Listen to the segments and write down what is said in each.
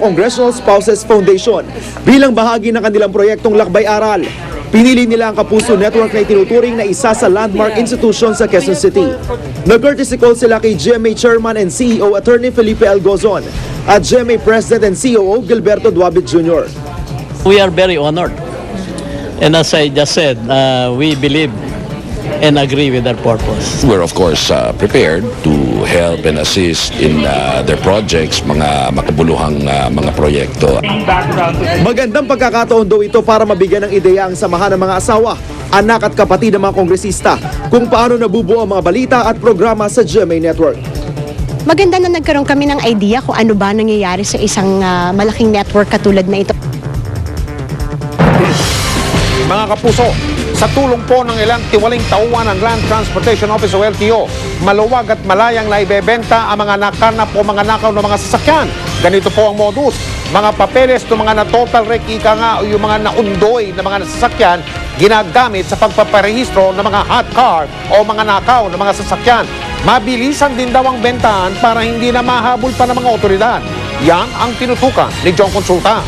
Congressional Spouses Foundation bilang bahagi ng kanilang proyektong Lakbay Aral. Pinili nila ang Kapuso Network na itinuturing na isa sa landmark institution sa Quezon City. Nag-courtesy call sila kay GMA Chairman and CEO Attorney Felipe L. Gozon at GMA President and COO Gilberto Duabit Jr. We are very honored. And as I just said, we believe and agree with their purpose. We're of course prepared to help and assist in their projects, mga makabuluhang mga proyekto. Magandang pagkakataon daw ito para mabigyan ng ideya ang samahan ng mga asawa, anak at kapatid ng mga kongresista kung paano nabubuo ang mga balita at programa sa GMA Network. Maganda na nagkaroon kami ng idea kung ano ba nangyayari sa isang malaking network katulad na ito. Mga kapuso, sa tulong po ng ilang tiwaling tauhan ng Land Transportation Office o LTO, maluwag at malayang naibebenta ang mga nakarnap o mga nakaw ng mga sasakyan. Ganito po ang modus. Mga papeles ng mga na-total wreck, ika nga, o yung mga naundoy na mga sasakyan, ginagamit sa pagpaparehistro ng mga hot car o mga nakaw ng mga sasakyan. Mabilisan din daw ang bentahan para hindi na mahabol pa ng mga otoridad. Yan ang tinutukan ni John Consulta.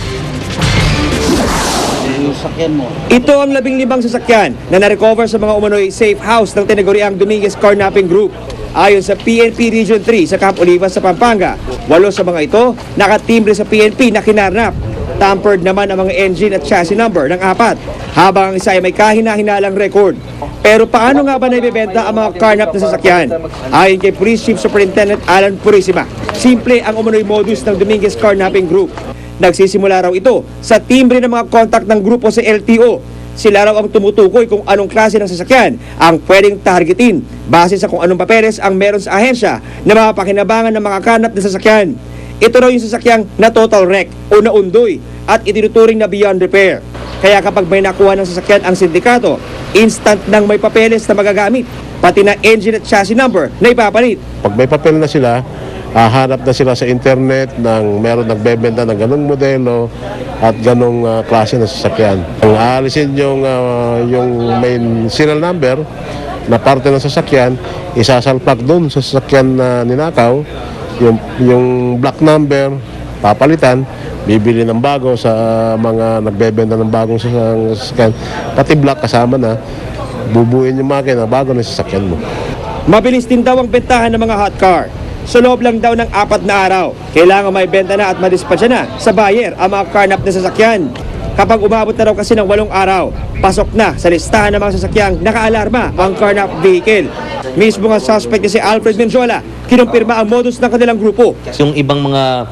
Ito ang 15 sasakyan na na-recover sa mga umano'y safe house ng tinaguriang Dominguez Carnapping Group. Ayon sa PNP Region 3 sa Camp Olivas sa Pampanga, 8 sa mga ito nakatimbre sa PNP na kinarnap. Tampered naman ang mga engine at chassis number ng 4, habang ang isa ay may kahina-hinalang record. Pero paano nga ba naibebenta ang mga carnap na sasakyan? Ayon kay Police Chief Superintendent Alan Purisima, simple ang umano'y modus ng Dominguez Carnapping Group. Nagsisimula raw ito sa timbre ng mga contact ng grupo sa LTO. Sila raw ang tumutukoy kung anong klase ng sasakyan ang pwedeng targetin base sa kung anong papeles ang meron sa ahensya na mapapakinabangan ng mga kanap na sasakyan. Ito raw yung sasakyang na total wreck o naundoy at itinuturing na beyond repair. Kaya kapag may nakuha ng sasakyan ang sindikato, instant nang may papeles na magagamit, pati na engine at chassis number na ipapalit. Pag may papel na sila, hanap na sila sa internet ng meron nagbebenta ng ganong modelo at ganong klase ng sasakyan. Ang aalisin yung main serial number na parte ng sasakyan, isasalpak doon sa sasakyan na ninakaw, yung black number, papalitan, bibili ng bago sa mga nagbebenta ng bagong sasakyan, pati black kasama na, bubuin yung makina bago ng sasakyan mo. Mabilis din daw ang bentahan ng mga hot car. Sa loob lang daw ng 4 na araw, kailangan may benta na at madispatcha na sa buyer ang mga carnap na sasakyan. Kapag umabot na raw kasi ng 8 araw, pasok na sa listahan ng mga sasakyang nakaalarma ang carnap vehicle. Mismo ang suspect na si Alfred Menjola, kinumpirma ang modus ng kanilang grupo. Yung ibang mga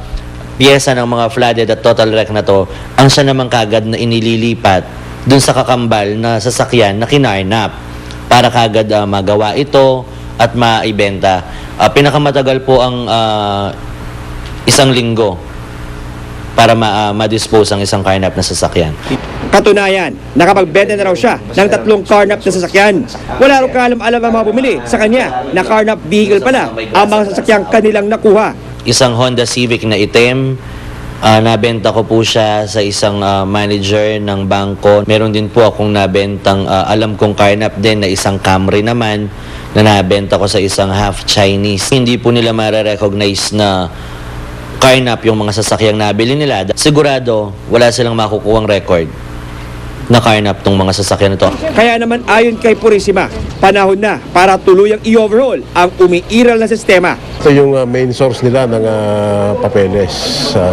piyesa ng mga flooded at total wreck na to, ang siya naman kagad na inililipat dun sa kakambal na sasakyan na kinarnap para kagad magawa ito at maibenta. Pinakamatagal po ang 1 linggo para ma-dispose ang isang carnap na sasakyan. Katunayan, nakapagbenta na raw siya ng 3 carnap na sasakyan. Wala raw kaalam-alam ang mga bumili sa kanya na carnap vehicle pala ang mga sasakyang kanilang nakuha. Isang Honda Civic na itim, nabenta ko po siya sa isang manager ng bangko. Meron din po akong nabentang alam kong carnap din na isang Camry naman na nabenta ko sa isang half Chinese. Hindi po nila mare-recognize na carnap yung mga sasakyang nabili nila. Sigurado, wala silang makukuhang record na carnap tong mga sasakyan ito. Kaya naman ayon kay Purisima, panahon na para tuluyang i-overhaul ang umiiral na sistema. Ito yung main source nila ng papeles.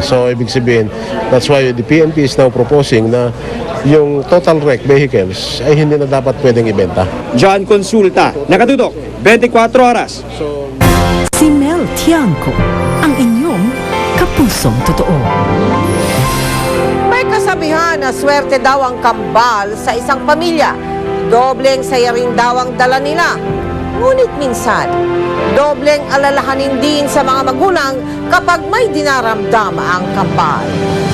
So, ibig sabihin, that's why the PNP is now proposing na yung total wreck vehicles ay hindi na dapat pwedeng ibenta. John Consulta, nakatutok, 24 oras. Si Mel Tiangco, ang inyong kapusong totoo. May kasabihan na swerte daw ang kambal sa isang pamilya. Dobleng saya rin daw ang dala nila. Ngunit minsan, dobleng alalahanin din sa mga magulang kapag may dinaramdam ang kambal.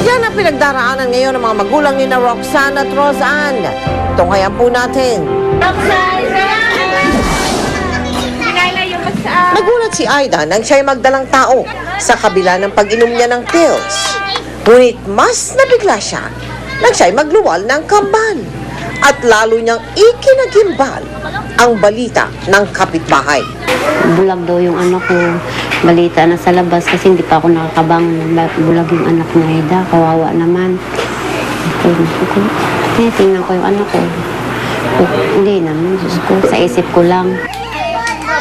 Yan ang pinagdaraanan ngayon ng mga magulang ni na Roxanne at Roseanne. Tunghayan po natin. Nagulat si Aida nang siya'y magdalang tao sa kabila ng pag-inom niya ng pills. Ngunit mas nabigla siya nang siya'y magluwal ng kambal at lalo niyang ikinagimbal ang balita ng kapitbahay. Bulag daw yung anak ko. Balita na sa labas kasi hindi pa ako nakakabang bulag yung anak ni Aida. Kawawa naman. Tingnan ko yung anak ko. Hindi naman, Diyos ko. Sa isip ko lang.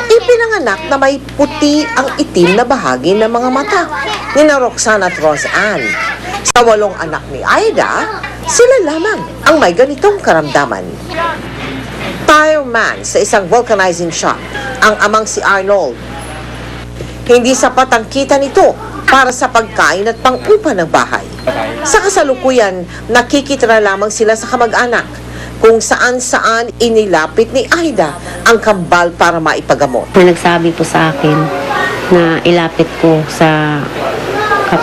Ipinanganak na may puti ang itim na bahagi ng mga mata ni na Roxanne at Roseanne. Sa 8 anak ni Aida, sila lamang ang may ganitong karamdaman. Fireman sa isang vulcanizing shop, ang amang si Arnold. Hindi sapat ang kita nito para sa pagkain at pang-upa ng bahay. Sa kasalukuyan, nakikitira lamang sila sa kamag-anak kung saan-saan inilapit ni Aida ang kambal para maipagamot. May nagsabi po sa akin na ilapit ko sa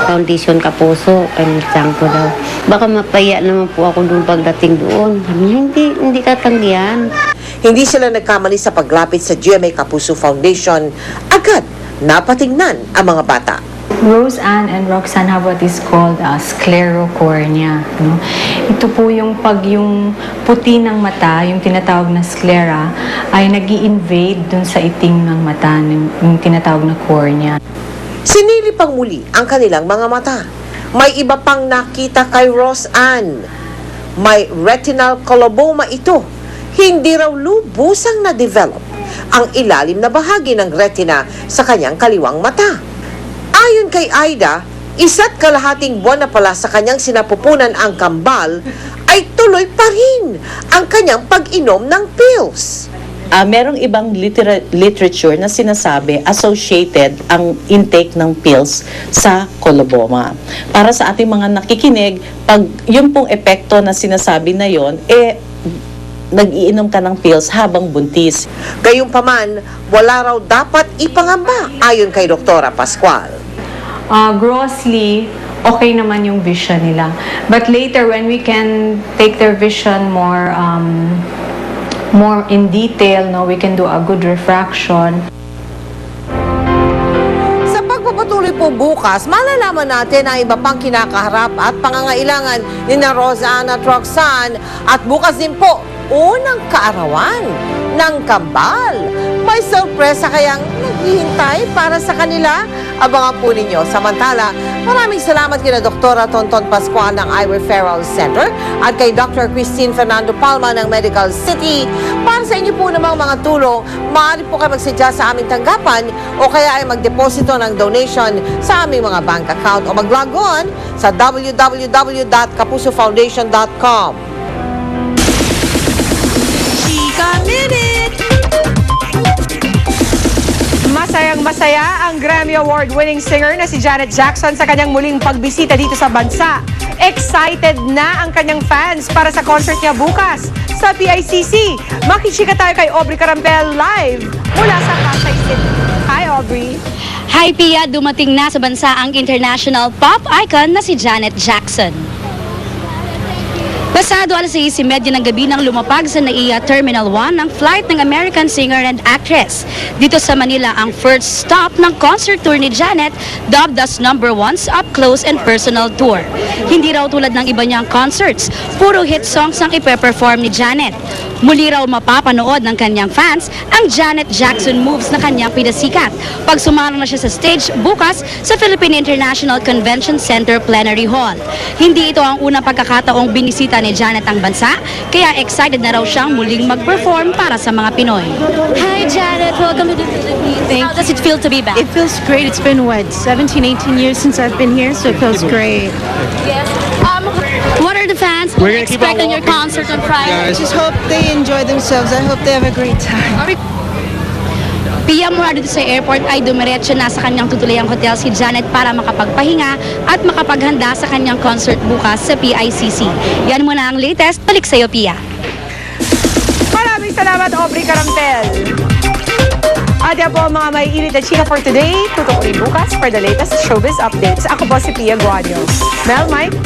Foundation Kapuso, ko daw. Baka mapaya naman po ako doon pagdating doon. Sabi niya, hindi tatanggihan. Hindi sila nagkamali sa paglapit sa GMA Kapuso Foundation. Agad napatingnan ang mga bata. Roseanne and Roxanne have what is called sclerocornea. No? Ito po yung yung puti ng mata, yung tinatawag na sclera, ay nag-i-invade dun sa itim ng mata, yung tinatawag na cornea. Sinili pang muli ang kanilang mga mata. May iba pang nakita kay Roseanne. May retinal coloboma ito. Hindi raw lubusang na-develop ang ilalim na bahagi ng retina sa kanyang kaliwang mata. Ayon kay Aida, 1.5 buwan na pala sa kanyang sinapupunan ang kambal, ay tuloy pa rin ang kanyang pag-inom ng pills. Merong ibang literature na sinasabi associated ang intake ng pills sa coloboma. Para sa ating mga nakikinig, pag yung pong epekto na sinasabi na yon, nag-iinom ka ng pills habang buntis. Gayunpaman, wala raw dapat ipangamba ayon kay Dr. Pascual. Grossly, okay naman yung vision nila. But later, when we can take their vision more in detail, no, we can do a good refraction. Sa pagpapatuloy po bukas, malalaman natin ang iba pang kinakaharap at pangangailangan ni na Roseanne at Roxanne. At bukas din po, unang kaarawan ng kambal. May sorpresa kayang naghihintay para sa kanila? Abangan po ninyo. Samantala, maraming salamat kina Dr. Tonton Pascual ng Eye Referral Center at kay Dr. Christine Fernando Palma ng Medical City. Para sa inyo po namang mga tulong, maaari po kayo magsadya sa aming tanggapan o kaya ay magdeposito ng donation sa aming mga bank account o mag-log on sa www.kapusofoundation.com. Masayang-masaya ang Grammy Award-winning singer na si Janet Jackson sa kanyang muling pagbisita dito sa bansa. Excited na ang kanyang fans para sa concert niya bukas sa PICC. Makichika tayo kay Aubrey Carampel live mula sa Pasay City. Hi, Aubrey. Hi, Pia. Dumating na sa bansa ang international pop icon na si Janet Jackson. Pasado 6:30 ng gabi nang lumapag sa NAIA Terminal 1 ang flight ng American singer and actress. Dito sa Manila ang first stop ng concert tour ni Janet, dubbed as #1's Up Close and Personal Tour. Hindi raw tulad ng iba niyang concerts, puro hit songs ang ipe-perform ni Janet. Muli raw mapapanood ng kanyang fans ang Janet Jackson moves na kanyang pinasikat pag sumarang na siya sa stage bukas sa Philippine International Convention Center Plenary Hall. Hindi ito ang unang pagkakataong binisita ni Janet ang bansa, kaya excited na raw siyang muling mag-perform para sa mga Pinoy. Hi Janet, welcome to the Philippines. How does it feel to be back? It feels great. It's been 17-18 years since I've been here, so it feels great. Yes. What are the fans who expect on your concert on Friday? I just hope they enjoy themselves. I hope they have a great time. Pia, mula dito sa airport ay dumiretso na sa kanyang tutulayang hotel si Janet para makapagpahinga at makapaghanda sa kanyang concert bukas sa PICC. Yan muna ang latest. Balik sa'yo, Pia. Maraming salamat, Aubrey Carampel. At yan po ang mga may init na chika for today. Tutok ulit bukas for the latest showbiz updates. Ako po si Pia Guanyo. Mel, Mike?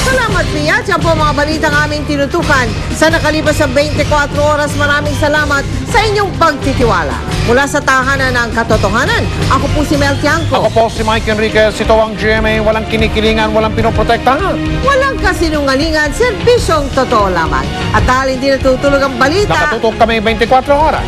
Salamat, Pia. Diyan po mga balitang aming tinutukan. Sa nakalipas sa 24 oras, maraming salamat sa inyong pagtitiwala. Mula sa tahanan ng katotohanan, ako po si Mel Tiangco. Ako po si Mike Enriquez. Ito ang GMA. Walang kinikilingan, walang pinoprotektahan. Walang kasinungalingan, serbisyong totoo lamang. At dahil hindi natutulog ang balita, Nakatutok kami 24 oras.